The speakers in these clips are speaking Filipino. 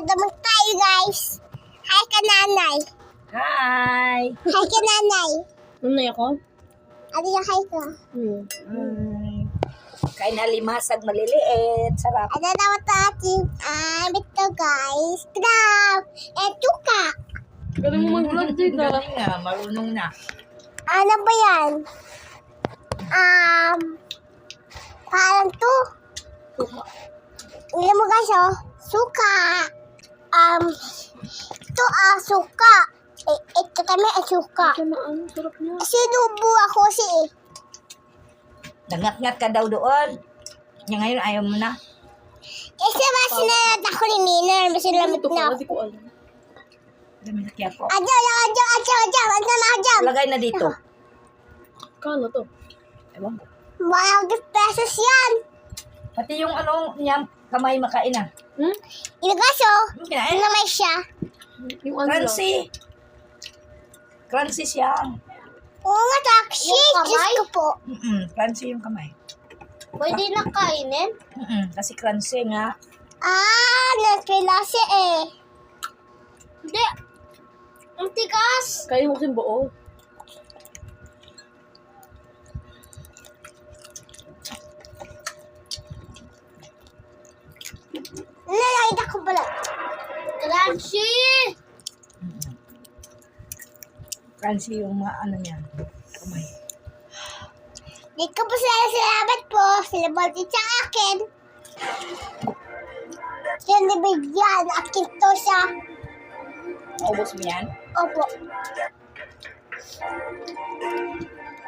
Magdadamag tayo, guys. Hi ka, nanay. Hi! Hi ka, nanay. Nanay ako? Ano yung hi ka? Kain na limasag maliliit. Sarap. Ano naman ito ating ito, guys. Grab! Tuka. Galing mo mag-vlog din na. Galing na, marunong na. Ano ba yan? Parang to. Ilan mo, guys, oh? Suka. Ito, suka. Ito kami, suka. Ito na, ano, sarap niya. Sinubo ako Nangat-ngat ka daw doon. Yung ngayon ayaw mo na. Kasi ba sinanat ako ni Miner? Kasi lamit Ito na pala, di ko alam. Dami na kaya ko. Adyo. Lagay na dito. Kano to? Ewan ko. Wow, 10 pesos yan. Pati yung ano niya, kamay makain na. Ilagaso. Kinain. Ano may siya? Yung ano lang. Crunchy. Crunchy siya. Oo nga, taxi. Diyos ko po. Crunchy yung kamay. Pwede na kainin? Kasi crunchy nga. Nagpilasi eh. Hindi. Ang tigas. Kaya mo kasing buo. Nakita ko pala. Crunchy! Crunchy yung mga ano niya. Kamay. Di ko po salamat po. Salamat din sa akin. Yan, di ba yan? Akin to siya. Ubus mo yan? Opo.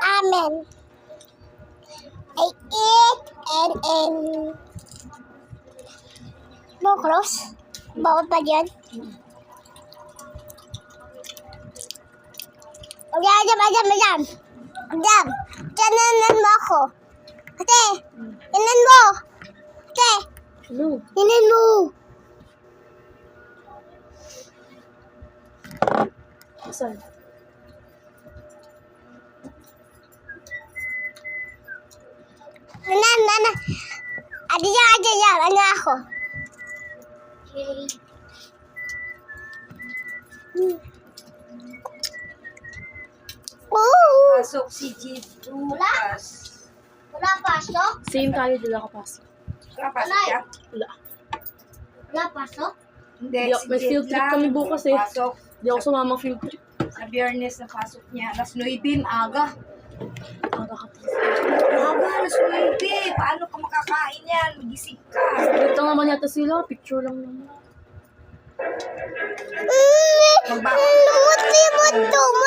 Amen. I eat and Bokros? Bawal pa dyan? Ajam. Tinanan mo ako. Ate, tinan mo. Ate, Ano? tinan mo. Saan? Nana. Adyan. Ano ako? Pasok si Jeep Lucas. Wala pasok? Same tayo, di lang kapasok. Kapasok siya? Wala. Wala pasok? Hindi, Di ako- may Jeep field trip lang. kami bukas eh. Pasok. Di ako sumama field trip. Sa biyernes na pasok niya. Alas 9, aga. Aga ka. Aga, alas 9. Paano ka makakain yan? Magising ka. Wait lang naman yata sila. Picture lang naman. Magbaka. Muti mo.